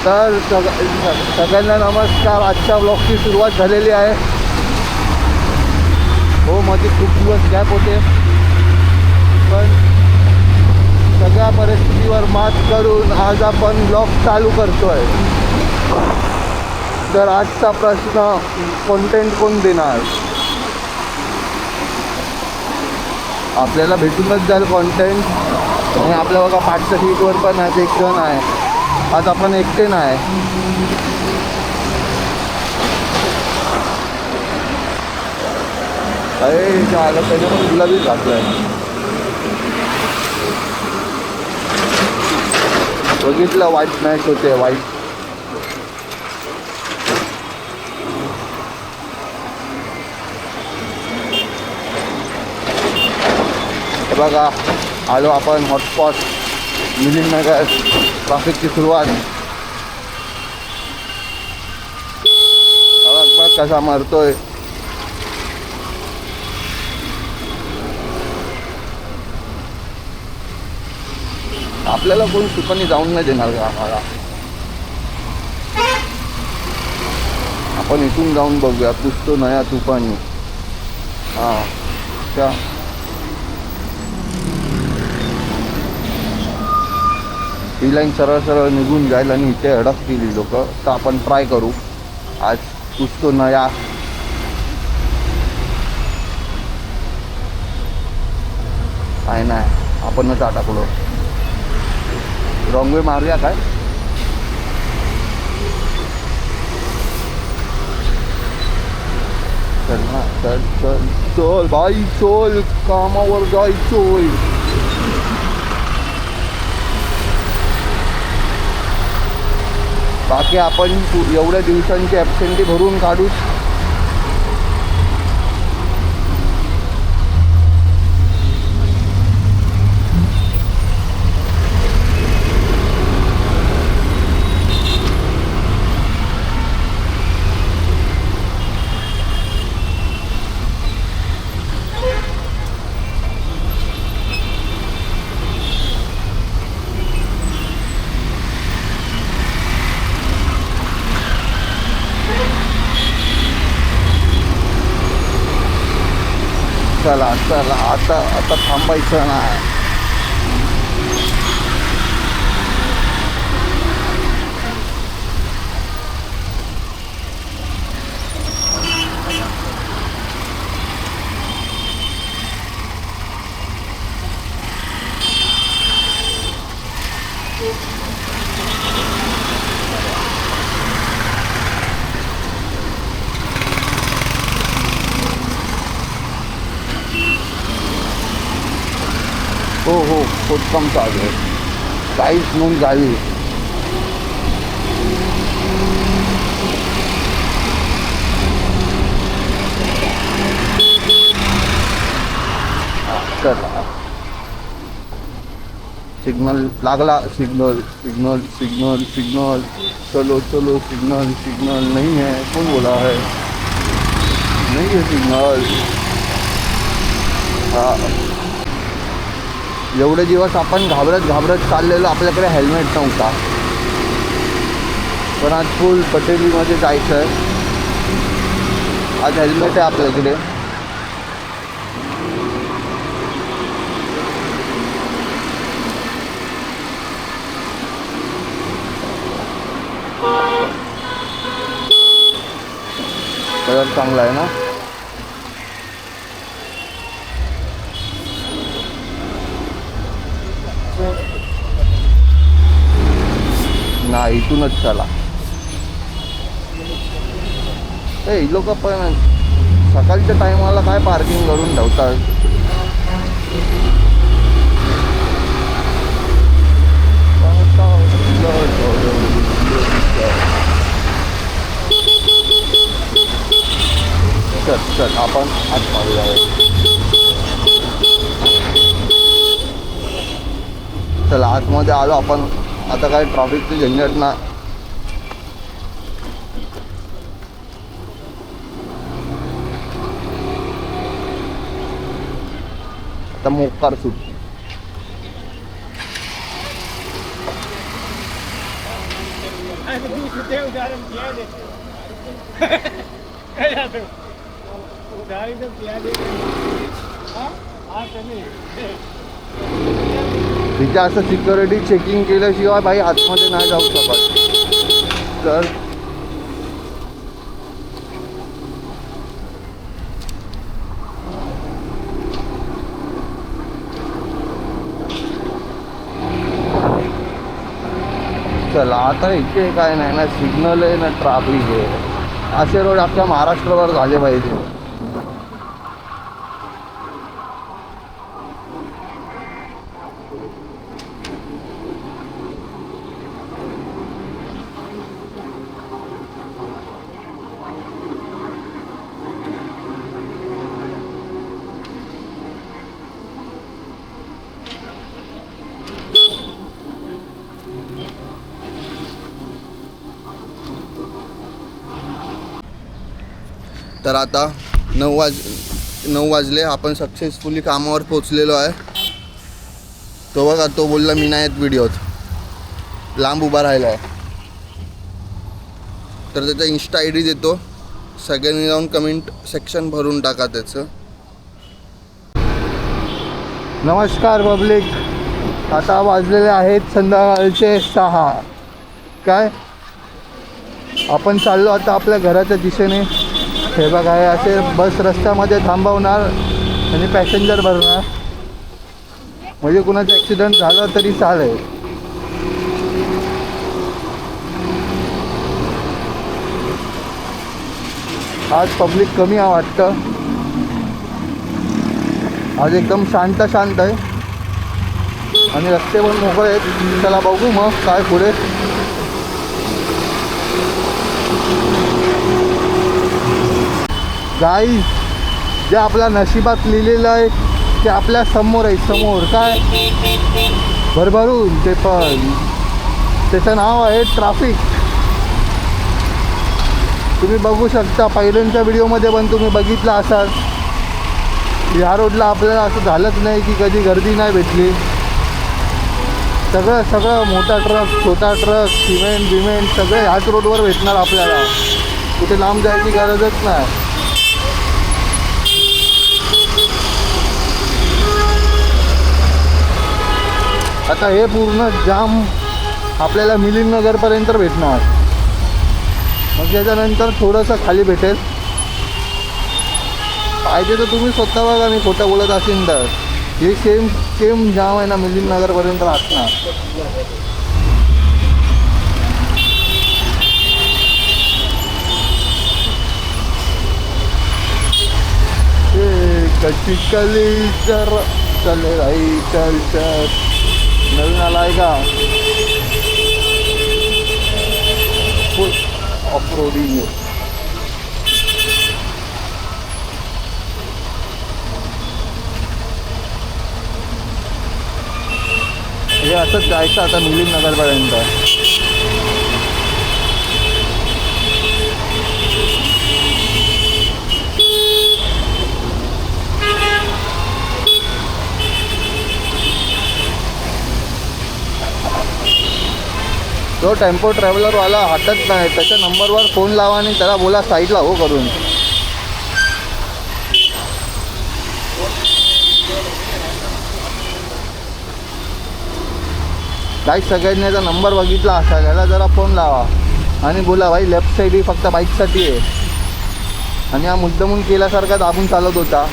तर सगळ्यांना नमस्कार. आजच्या ब्लॉगची सुरुवात झालेली आहे. हो, मध्ये खूप दिवस गॅप होते, पण सगळ्या परिस्थितीवर मात करून आज आपण ब्लॉग चालू करतोय. तर आजचा प्रश्न, कॉन्टेंट कोण देणार? आपल्याला भेटूनच जाईल कॉन्टेंट. आणि आपल्या बघा पाठच्या सीटवर पण आज एक जण आहे. आज आपण एकटे नाही. अरे झालं, त्याने पण गुलाबी घातलाय. बघितलं, वाईट मॅच होते. वाईट बघा, आलो आपण हॉटस्पॉट मिलिंदनगर. ट्रॅफिकची सुरुवात बघ कसा मारतोय. आपल्याला कोण सुपानी जाऊन नाही देणार का आम्हाला? आपण इथून जाऊन बघूया. पुसतो नया तुपानी. हां, त्या ही लाईन सरळ सरळ निघून जाईल आणि इथे अडकतील लोक. तर आपण ट्राय करू आज. पुसतो नया. काय नाही, आपणच अटकलो. रॉंग वे मारूया काय? चल ना, चल चल चल बाई, चल, कामावर जायचोय. बाकी आपण एवढ्या दिवसांची ॲबसेंटी भरून काढू. चला चला, आता थांबायचं नाही. हो हो, खोदकाम चालू आहे. काहीच नोंद झाली. चला, सिग्नल लागला. Signal signal signal signal. चलो चलो, सिग्नल सिग्नल नहीं है. कौन बोला है? नहीं है सिग्नल. हाँ, एवढे दिवस आपण घाबरत चाललेलो. आपल्याकडे हेल्मेट नव्हता, पण आज फुल पटेलीमध्ये जायचं आहे. आज हेल्मेट आहे आपल्याकडे. कलर चांगला आहे ना? नाही, इथूनच चला. हे लोक पण सकाळच्या टायमाला काय पार्किंग करून ठेवतात. चल चल, आपण आतमध्ये जाऊया. चला, आतमध्ये आलो आपण. आता काय ट्रॅफिकची झंझट ना. आता मोकार सुट. तिथे असं सिक्युरिटी चेकिंग केल्याशिवाय बाई आतमध्ये नाही जाऊ शकत. तर चला आता इथे काय नाही ना, सिग्नल आहे ना ट्रॅफिक आहे. असे रोड अख्ख्या महाराष्ट्रावर झाले पाहिजे. तर आता 9 वाजले. आपण सक्सेसफुली कामावर पोचलेलो आहे. तो बघा, तो बोलला मी नाही येत व्हिडिओत, लांब उभा राहिला आहे. तर त्याचा इंस्टा ID देतो, सगळ्यांनी जाऊन कमेंट सेक्शन भरून टाका त्याचं. नमस्कार पब्लिक, आता वाजलेले आहेत संध्याकाळचे 6. काय आपण चाललो आता आपल्या घराच्या दिशेने. हे बघा, हे असे बस रस्त्यामध्ये थांबवणार आणि पॅसेंजर भरणार, म्हणजे कुणाचं ॲक्सिडेंट झालं तरी चालेल. आज पब्लिक कमी आहे वाटतं. आज एकदम शांत आहे आणि रस्ते पण मोकळे आहेत. चला बघू मग काय पुढे. गाईज, जे आपल्या नशिबात लिहिलेलं आहे ते आपल्या समोर आहे. समोर काय भरभरून ते पण, त्याचं नाव आहे ट्रॅफिक. तुम्ही बघू शकता, पहिल्यांच्या व्हिडिओमध्ये पण तुम्ही बघितलं असाल. ह्या रोडला आपल्याला असं झालंच नाही की कधी गर्दी नाही भेटली. सगळं मोठा ट्रक, छोटा ट्रक, सिमेंट सगळे ह्याच रोडवर भेटणार आपल्याला. कुठे लांब जायची गरजच नाही. आता हे पूर्ण जाम आपल्याला मिलिंद नगरपर्यंत भेटणार. मग त्याच्यानंतर थोडंसं खाली भेटेल. पाहिजे तर तुम्ही स्वतः बघा, मी खोटं बोलत असेल तर. हे सेम जाम आहे ना, मिलिंद नगरपर्यंत असणार. कच्ची कली चल राई चल. नवीन आला आहे का फुल ऑफरोडिंग. हे असंच जायचं आता मिलिंद नगरपर्यंत. तो टेम्पो ट्रॅव्हलरवाला हटत नाही. त्याच्या नंबरवर फोन लावा आणि त्याला बोला साईडला हो करून. काही सगळ्यांनी याचा नंबर बघितला असा, त्याला जरा फोन लावा आणि बोला भाई लेफ्ट साईड ही फक्त बाईकसाठी आहे. आणि हा मुद्दामून केल्यासारखा दाबून चालत होता.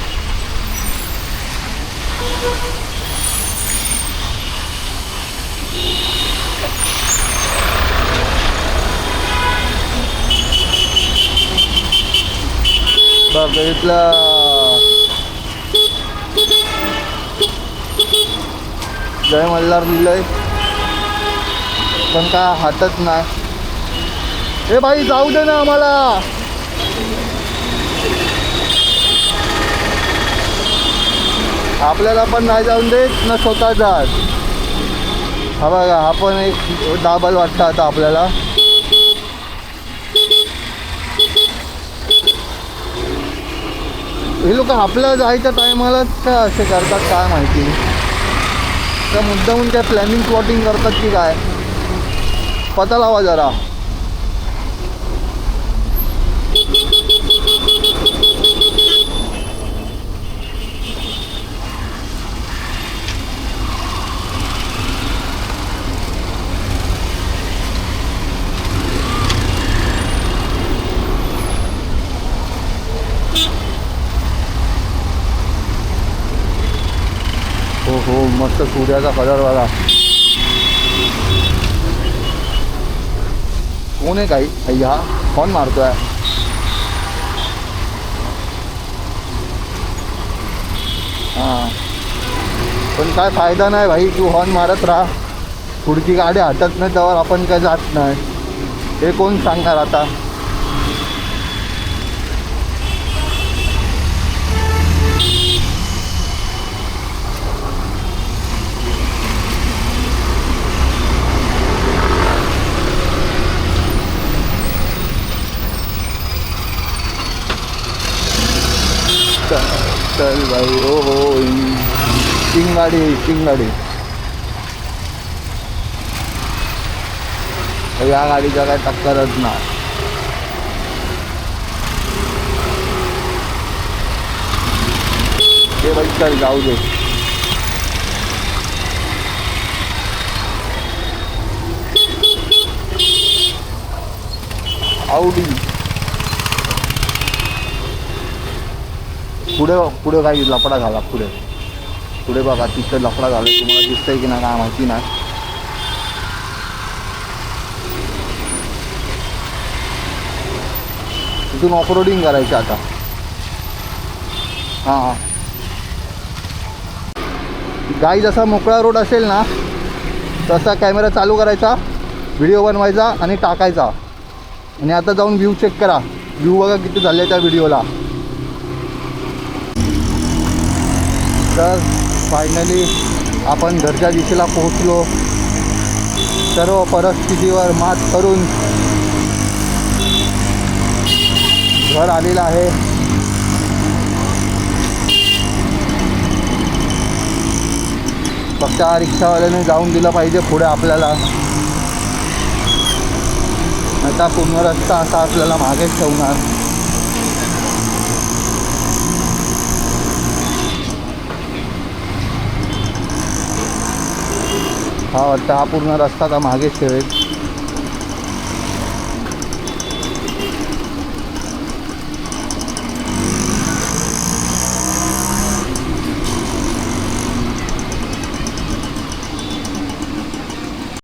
बघितलं जय मल्हार लिहिलंय पण काय हातच नाही. ए भाई जाऊ दे ना आम्हाला. आपल्याला पण नाही जाऊन देत ना स्वतः जात. हा बघा, हा पण एक डाबल वाटतं आता आपल्याला. हे लोक आपल्या जायच्या टायमालाच काय असे करतात काय माहिती. त्या मुद्दामून काय प्लॅनिंग प्लॉटिंग करतात की काय, पता लावा जरा. मस्त सूर्याचा कलर बघा. कोण आहे काही अय्या हॉर्न मारतोय. हां पण काय फायदा नाही भाई, तू हॉर्न मारत राहा, पुढची गाडी हटत नाही त्यावर आपण काय जात नाही. हे कोण सांगणार आता. चल भाई. ओ हो चिंगाडी. या गाडीचा काय टक्करच ना. ते बाई चल जाऊ दे. आवडी पुढे काही लफडा झाला. पुढे बघा तिथं लफडा झाला. तुम्हाला दिसतंय की नाही काय माहिती नाही. तिथून ऑफरोडिंग करायचं आता. हां गाई जसा मोकळा रोड असेल ना तसा कॅमेरा चालू करायचा, व्हिडिओ बनवायचा आणि टाकायचा. आणि आता जाऊन व्ह्यू चेक करा. व्ह्यू बघा किती झाले त्या व्हिडिओला. तर फायनली आपण घरच्या दिशेला पोहोचलो. सर्व परिस्थितीवर मात करून घर आलेलं आहे. फक्त रिक्षावाल्याने जाऊन दिलं पाहिजे पुढे आपल्याला. आता पूर्ण रस्ता असा आपल्याला मागेच ठेवणार. हा वाटतं हा पूर्ण रस्ता आता मागेच ठेवेल.